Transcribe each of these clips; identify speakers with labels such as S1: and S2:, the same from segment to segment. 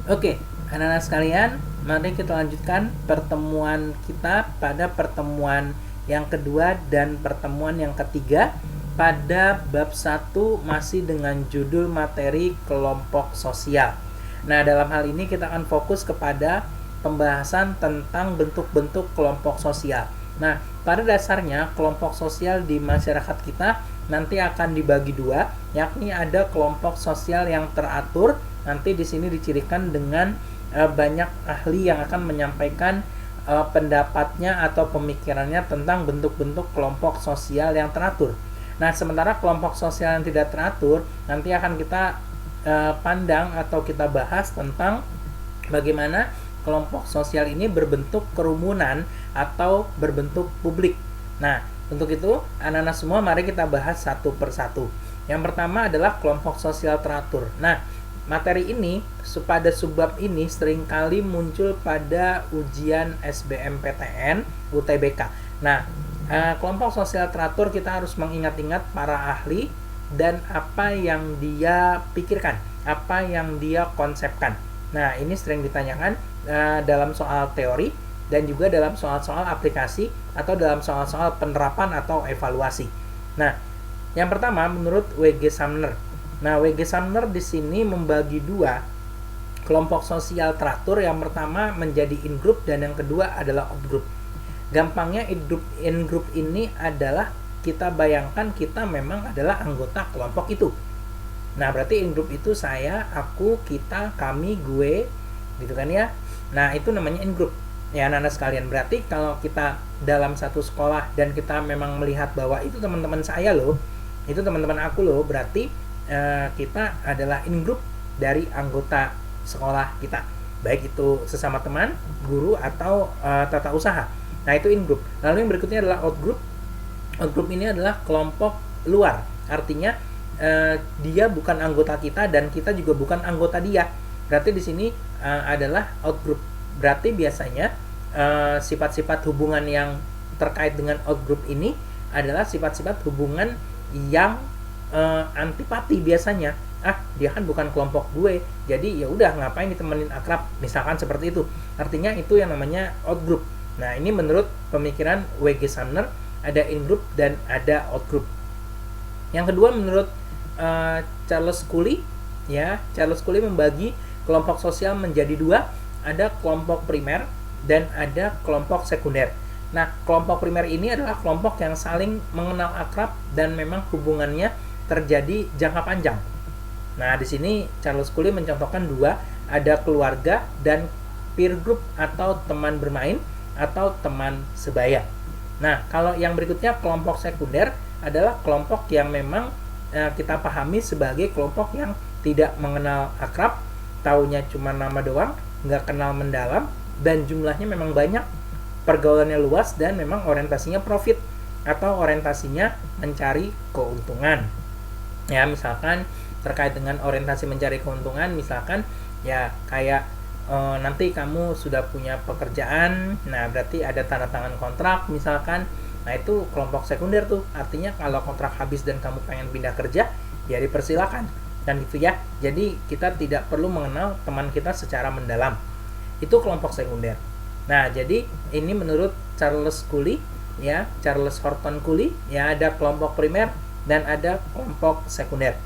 S1: Oke, anak-anak sekalian, mari kita lanjutkan pertemuan kita pada pertemuan yang kedua dan pertemuan yang ketiga pada bab 1 masih dengan judul materi kelompok sosial. Nah, dalam hal ini kita akan fokus kepada pembahasan tentang bentuk-bentuk kelompok sosial. Nah, pada dasarnya kelompok sosial di masyarakat kita nanti akan dibagi dua, yakni ada kelompok sosial yang teratur. Nanti di sini dicirikan dengan banyak ahli yang akan menyampaikan pendapatnya atau pemikirannya tentang bentuk-bentuk kelompok sosial yang teratur. Nah, sementara kelompok sosial yang tidak teratur nanti akan kita pandang atau kita bahas tentang bagaimana kelompok sosial ini berbentuk kerumunan atau berbentuk publik. Nah, untuk itu anak-anak semua mari kita bahas satu persatu. Yang pertama adalah kelompok sosial teratur. Nah, materi ini pada subbab ini seringkali muncul pada ujian SBMPTN UTBK. Nah, kelompok sosial teratur kita harus mengingat-ingat para ahli dan apa yang dia pikirkan, apa yang dia konsepkan. Nah, ini sering ditanyakan dalam soal teori dan juga dalam soal-soal aplikasi atau dalam soal-soal penerapan atau evaluasi. Nah, yang pertama menurut W.G. Sumner. Nah, W.G. Sumner di sini membagi dua kelompok sosial teratur. Yang pertama menjadi in-group dan yang kedua adalah out-group. Gampangnya in-group ini adalah kita bayangkan kita memang adalah anggota kelompok itu. Nah, berarti in-group itu saya, aku, kita, kami, gue, gitu kan ya. Nah, itu namanya in-group. Ya, anak-anak sekalian, berarti kalau kita dalam satu sekolah dan kita memang melihat bahwa itu teman-teman saya loh, itu teman-teman aku loh, berarti kita adalah in-group dari anggota sekolah kita, baik itu sesama teman, guru, atau tata usaha. Nah, itu in-group. Lalu yang berikutnya adalah out-group. Out-group ini adalah kelompok luar, artinya dia bukan anggota kita dan kita juga bukan anggota dia. Berarti di sini adalah out-group. Berarti biasanya sifat-sifat hubungan yang terkait dengan out-group ini adalah sifat-sifat hubungan yang antipati biasanya. Dia kan bukan kelompok gue, jadi ya udah ngapain ditemenin akrab, misalkan seperti itu. Artinya itu yang namanya out-group. Nah, ini menurut pemikiran W.G. Sumner, ada in-group dan ada out-group. Yang kedua menurut Charles Cooley, ya, Charles Cooley membagi kelompok sosial menjadi dua, ada kelompok primer dan ada kelompok sekunder. Nah, kelompok primer ini adalah kelompok yang saling mengenal akrab dan memang hubungannya terjadi jangka panjang. Nah, di sini Charles Cooley mencontohkan dua, ada keluarga dan peer group atau teman bermain atau teman sebaya. Nah, kalau yang berikutnya kelompok sekunder adalah kelompok yang memang kita pahami sebagai kelompok yang tidak mengenal akrab, taunya cuma nama doang, nggak kenal mendalam, dan jumlahnya memang banyak, pergaulannya luas, dan memang orientasinya profit atau orientasinya mencari keuntungan. Ya, misalkan terkait dengan orientasi mencari keuntungan, misalkan ya kayak nanti kamu sudah punya pekerjaan, nah berarti ada tanda tangan kontrak misalkan. Nah, itu kelompok sekunder tuh, artinya kalau kontrak habis dan kamu pengen pindah kerja, ya dipersilakan, dan gitu ya. Jadi kita tidak perlu mengenal teman kita secara mendalam. Itu kelompok sekunder. Nah, jadi ini menurut Charles Cooley, ya, Charles Horton Cooley, ya, ada kelompok primer dan ada kelompok sekunder.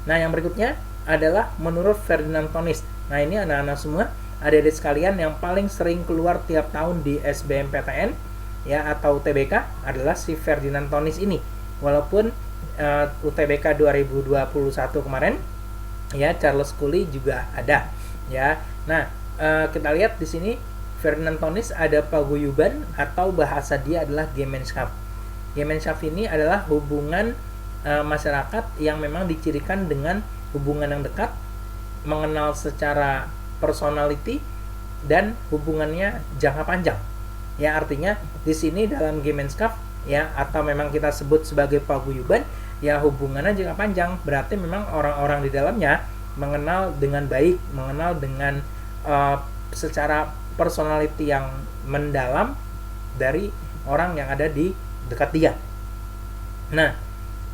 S1: Nah, yang berikutnya adalah menurut Ferdinand Tonis. Nah, ini anak-anak semua, adik-adik sekalian, yang paling sering keluar tiap tahun di SBMPTN ya atau UTBK adalah si Ferdinand Tonis ini. Walaupun UTBK 2021 kemarin ya Charles Cooley juga ada ya. Nah, kita lihat di sini Ferdinand Tonis ada paguyuban atau bahasa dia adalah Gemeinschaft. Gemeinschaft ini adalah hubungan masyarakat yang memang dicirikan dengan hubungan yang dekat, mengenal secara personality, dan hubungannya jangka panjang. Ya, artinya di sini dalam Gemeinschaft ya, atau memang kita sebut sebagai paguyuban, ya hubungannya jangka panjang, berarti memang orang-orang di dalamnya mengenal dengan baik, mengenal dengan secara personality yang mendalam dari orang yang ada di dekat dia. Nah,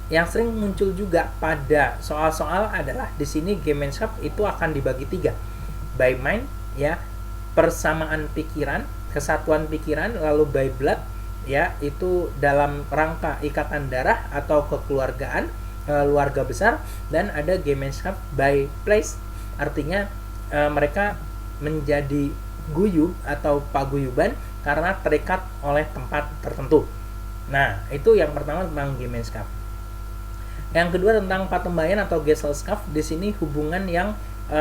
S1: yang sering muncul juga pada soal-soal adalah di sini Gemeinschaft itu akan dibagi tiga. by mind, ya, persamaan pikiran, kesatuan pikiran, lalu by blood, ya, itu dalam rangka ikatan darah atau kekeluargaan, keluarga besar, dan ada Gemeinschaft by place, artinya mereka menjadi guyub atau paguyuban karena terikat oleh tempat tertentu. Nah, itu yang pertama tentang Gemeinschaft. Yang kedua tentang Patembayan atau Gesellschaft, di sini hubungan yang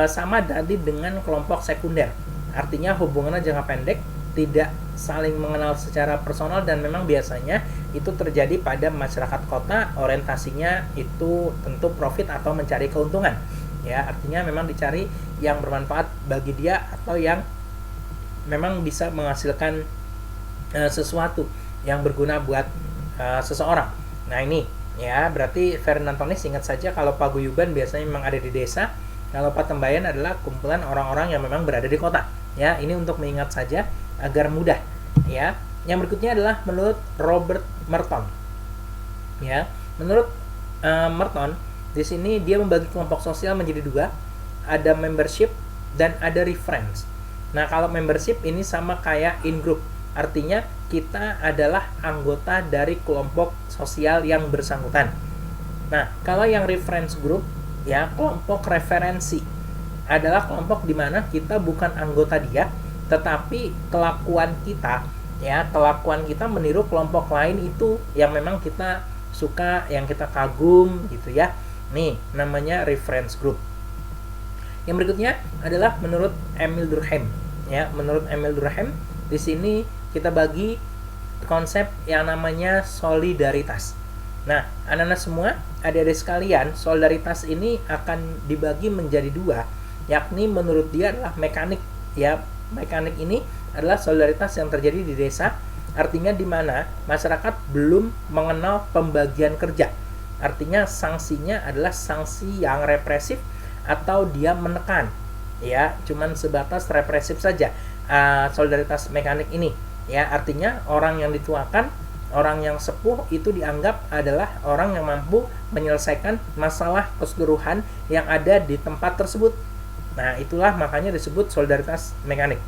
S1: sama tadi dengan kelompok sekunder. Artinya hubungannya jangka pendek, tidak saling mengenal secara personal, dan memang biasanya itu terjadi pada masyarakat kota. Orientasinya itu tentu profit atau mencari keuntungan. Ya, artinya memang dicari yang bermanfaat bagi dia atau yang memang bisa menghasilkan sesuatu yang berguna buat seseorang. Nah, ini ya, berarti Ferdinand Tonis ingat saja kalau paguyuban biasanya memang ada di desa, kalau Patembayan adalah kumpulan orang-orang yang memang berada di kota. Ya, ini untuk mengingat saja agar mudah. Ya, yang berikutnya adalah menurut Robert Merton. Ya, menurut Merton, di sini dia membagi kelompok sosial menjadi dua, ada membership dan ada reference. Nah, kalau membership ini sama kayak in group, artinya kita adalah anggota dari kelompok sosial yang bersangkutan. Nah, kalau yang reference group, ya, kelompok referensi adalah kelompok di mana kita bukan anggota dia, tetapi kelakuan kita, ya, kelakuan kita meniru kelompok lain itu yang memang kita suka, yang kita kagum gitu ya. Nih, namanya reference group. Yang berikutnya adalah menurut Emil Durkheim. Ya, menurut Emil Durkheim, di sini kita bagi konsep yang namanya solidaritas. Nah, anak-anak semua, adik-adik sekalian, solidaritas ini akan dibagi menjadi dua, yakni menurut dia adalah mekanik. Ya, mekanik ini adalah solidaritas yang terjadi di desa, artinya di mana masyarakat belum mengenal pembagian kerja. Artinya sanksinya adalah sanksi yang represif atau dia menekan. Ya, cuman sebatas represif saja. Solidaritas mekanik ini, ya, artinya orang yang dituakan, orang yang sepuh itu dianggap adalah orang yang mampu menyelesaikan masalah keseluruhan yang ada di tempat tersebut. Nah, itulah makanya disebut solidaritas mekanik.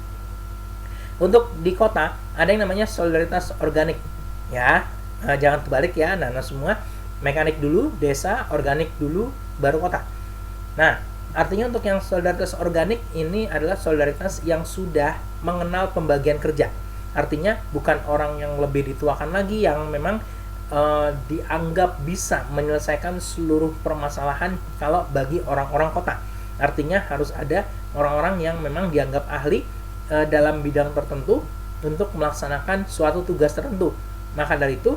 S1: Untuk di kota ada yang namanya solidaritas organik. Ya, jangan terbalik ya, nah semua, mekanik dulu, desa, organik dulu, baru kota. Nah, artinya untuk yang solidaritas organik ini adalah solidaritas yang sudah mengenal pembagian kerja. Artinya bukan orang yang lebih dituakan lagi yang memang dianggap bisa menyelesaikan seluruh permasalahan kalau bagi orang-orang kota. Artinya harus ada orang-orang yang memang dianggap ahli dalam bidang tertentu untuk melaksanakan suatu tugas tertentu. Maka dari itu,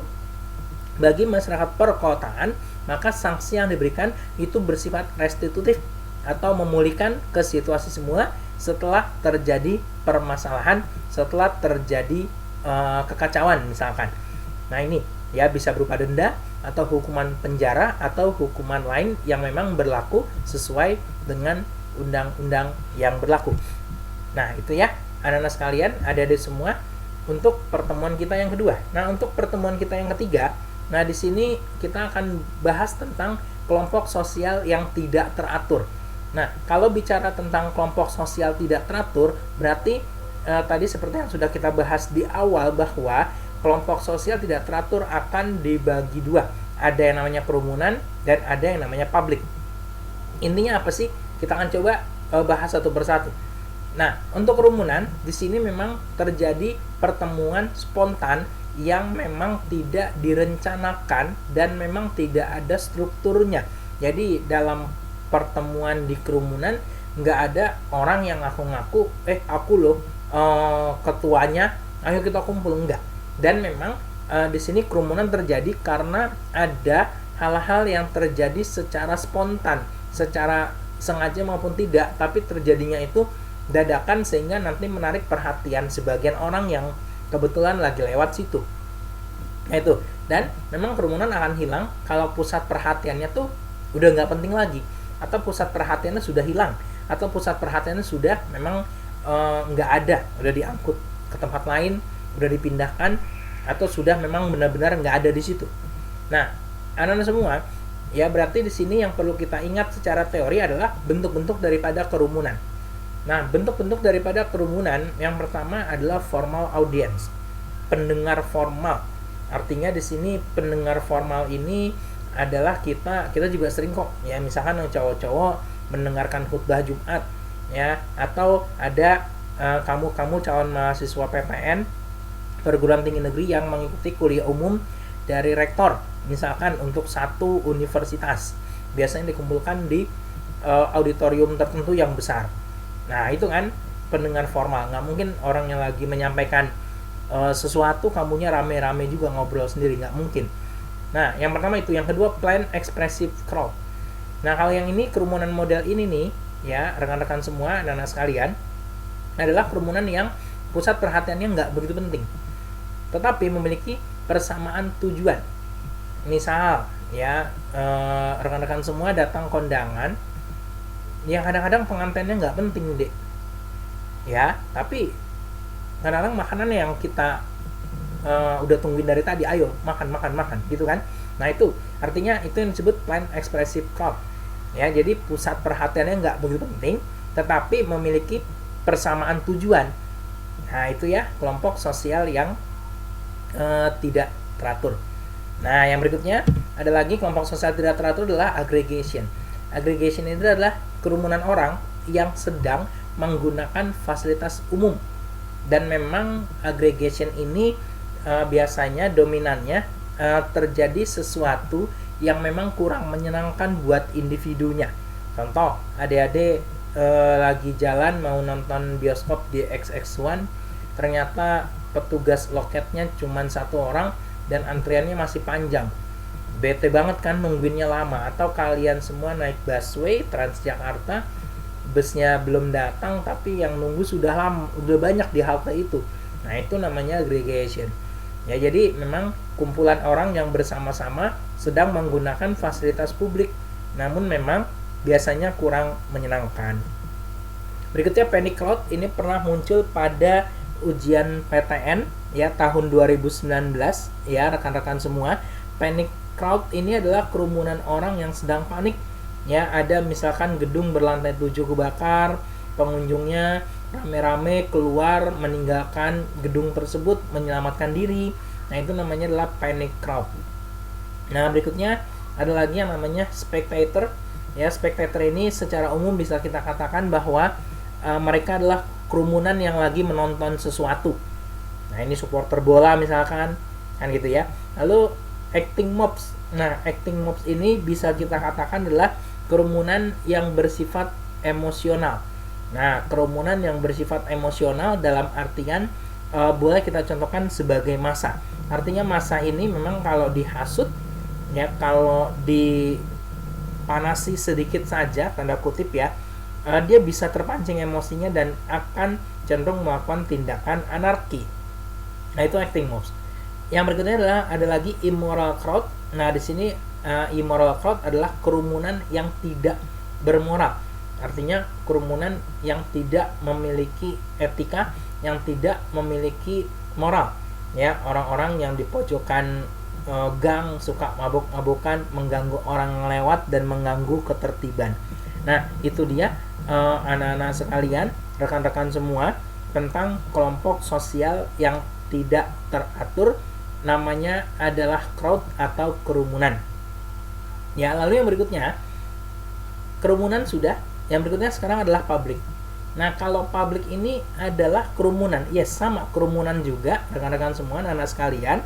S1: bagi masyarakat perkotaan, maka sanksi yang diberikan itu bersifat restitutif atau memulihkan ke situasi semula setelah terjadi permasalahan, setelah terjadi kekacauan misalkan. Nah, ini ya bisa berupa denda atau hukuman penjara atau hukuman lain yang memang berlaku sesuai dengan undang-undang yang berlaku. Nah, itu ya anak-anak sekalian, adik-adik semua, untuk pertemuan kita yang kedua. Nah, untuk pertemuan kita yang ketiga, nah di sini kita akan bahas tentang kelompok sosial yang tidak teratur. Nah, kalau bicara tentang kelompok sosial tidak teratur, berarti tadi seperti yang sudah kita bahas di awal bahwa kelompok sosial tidak teratur akan dibagi dua. Ada yang namanya kerumunan dan ada yang namanya publik. Intinya apa sih? Kita akan coba bahas satu persatu. Nah, untuk kerumunan, di sini memang terjadi pertemuan spontan yang memang tidak direncanakan dan memang tidak ada strukturnya. Jadi dalam pertemuan di kerumunan nggak ada orang yang ngaku-ngaku aku loh ketuanya, ayo kita kumpul, enggak. Dan memang di sini kerumunan terjadi karena ada hal-hal yang terjadi secara spontan, secara sengaja maupun tidak, tapi terjadinya itu dadakan sehingga nanti menarik perhatian sebagian orang yang kebetulan lagi lewat situ. Nah, itu. Dan memang kerumunan akan hilang kalau pusat perhatiannya tuh udah nggak penting lagi, atau pusat perhatiannya sudah hilang, atau pusat perhatiannya sudah memang nggak ada, udah diangkut ke tempat lain, udah dipindahkan, atau sudah memang benar-benar nggak ada di situ. Nah, anak-anak semua, ya berarti di sini yang perlu kita ingat secara teori adalah bentuk-bentuk daripada kerumunan. Nah, bentuk-bentuk daripada kerumunan yang pertama adalah formal audience, pendengar formal. Artinya di sini pendengar formal ini adalah kita juga sering kok ya, misalkan yang cowok-cowok mendengarkan khutbah Jumat ya, atau ada kamu calon mahasiswa PTN perguruan tinggi negeri yang mengikuti kuliah umum dari rektor, misalkan untuk satu universitas, biasanya dikumpulkan di auditorium tertentu yang besar. Nah, itu kan pendengar formal. Nggak mungkin orang yang lagi menyampaikan sesuatu kamunya rame-rame juga ngobrol sendiri, nggak mungkin. Nah, yang pertama itu. Yang kedua, plain expressive crowd. Nah, kalau yang ini, kerumunan model ini nih ya, rekan-rekan semua dan anak sekalian, adalah kerumunan yang pusat perhatiannya nggak begitu penting, tetapi memiliki persamaan tujuan. Misal ya, rekan-rekan semua datang kondangan yang kadang-kadang pengantinnya nggak penting deh ya, tapi kadang-kadang makanan yang kita udah tungguin dari tadi, ayo makan gitu kan. Nah, itu artinya itu yang disebut plain expressive crowd ya. Jadi pusat perhatiannya nggak begitu penting, tetapi memiliki persamaan tujuan. Nah, itu ya kelompok sosial yang tidak teratur. Nah, yang berikutnya ada lagi kelompok sosial tidak teratur adalah aggregation. Aggregation itu adalah kerumunan orang yang sedang menggunakan fasilitas umum, dan memang aggregation ini biasanya dominannya terjadi sesuatu yang memang kurang menyenangkan buat individunya. Contoh, adik-adik lagi jalan mau nonton bioskop di XX1, ternyata petugas loketnya cuma satu orang dan antriannya masih panjang. Bete banget kan nungguinnya lama. Atau kalian semua naik busway Transjakarta, busnya belum datang tapi yang nunggu sudah lama, udah banyak di halte itu. Nah, itu namanya aggregation ya. Jadi memang kumpulan orang yang bersama-sama sedang menggunakan fasilitas publik, namun memang biasanya kurang menyenangkan. Berikutnya panic crowd. Ini pernah muncul pada ujian PTN ya tahun 2019 ya, rekan-rekan semua. Panic crowd ini adalah kerumunan orang yang sedang panik ya. Ada misalkan gedung berlantai 7 kebakar, pengunjungnya rame-rame keluar meninggalkan gedung tersebut menyelamatkan diri. Nah, itu namanya adalah panic crowd. Nah, berikutnya ada lagi yang namanya spectator ya. Spectator ini secara umum bisa kita katakan bahwa mereka adalah kerumunan yang lagi menonton sesuatu. Nah, ini supporter bola misalkan kan gitu ya. Lalu acting mobs. Nah, acting mobs ini bisa kita katakan adalah kerumunan yang bersifat emosional. Nah, kerumunan yang bersifat emosional dalam artian boleh kita contohkan sebagai massa. Artinya massa ini memang kalau dihasut ya, kalau dipanasi sedikit saja tanda kutip ya, dia bisa terpancing emosinya dan akan cenderung melakukan tindakan anarki. Nah, itu acting mobs. Yang berikutnya adalah ada lagi immoral crowd. Nah, di sini immoral crowd adalah kerumunan yang tidak bermoral. Artinya kerumunan yang tidak memiliki etika, yang tidak memiliki moral. Ya, orang-orang yang di pojokan gang suka mabuk-mabukan, mengganggu orang lewat dan mengganggu ketertiban. Nah, itu dia anak-anak sekalian, rekan-rekan semua, tentang kelompok sosial yang tidak teratur, namanya adalah crowd atau kerumunan. Ya, lalu yang berikutnya kerumunan sudah. Yang berikutnya sekarang adalah public. Nah, kalau public ini adalah kerumunan, yes, sama kerumunan juga rekan-rekan semua, anak-anak sekalian,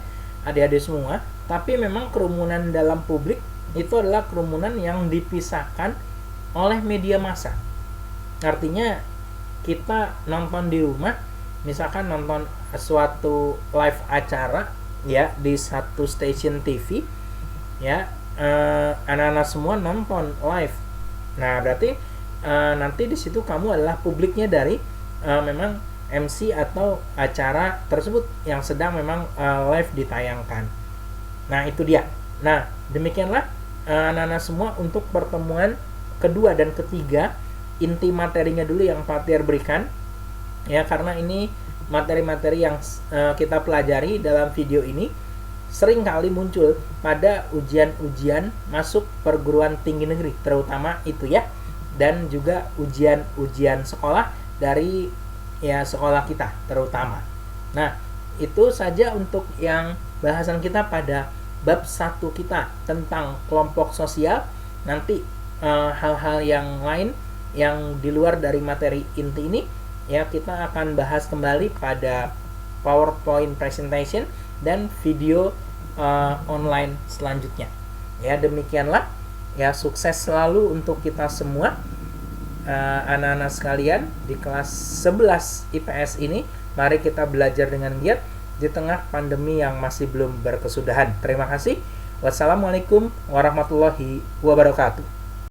S1: adik-adik semua, tapi memang kerumunan dalam publik itu adalah kerumunan yang dipisahkan oleh media massa. Artinya kita nonton di rumah, misalkan nonton suatu live acara ya di satu stasiun TV ya, anak-anak semua nonton live. Nah, berarti nanti di situ kamu adalah publiknya dari memang MC atau acara tersebut yang sedang memang live ditayangkan. Nah, itu dia. Nah, demikianlah anak-anak semua untuk pertemuan kedua dan ketiga. Inti materinya dulu yang Pak Tiar berikan ya, karena ini materi-materi yang kita pelajari dalam video ini sering kali muncul pada ujian-ujian masuk perguruan tinggi negeri terutama itu ya, dan juga ujian-ujian sekolah dari ya sekolah kita terutama. Nah, itu saja untuk yang bahasan kita pada bab 1 kita tentang kelompok sosial. Nanti hal-hal yang lain yang di luar dari materi inti ini ya kita akan bahas kembali pada PowerPoint presentation dan video online selanjutnya. Ya, demikianlah. Ya, sukses selalu untuk kita semua anak-anak sekalian di kelas 11 IPS ini. Mari kita belajar dengan giat di tengah pandemi yang masih belum berkesudahan. Terima kasih. Wassalamualaikum warahmatullahi wabarakatuh.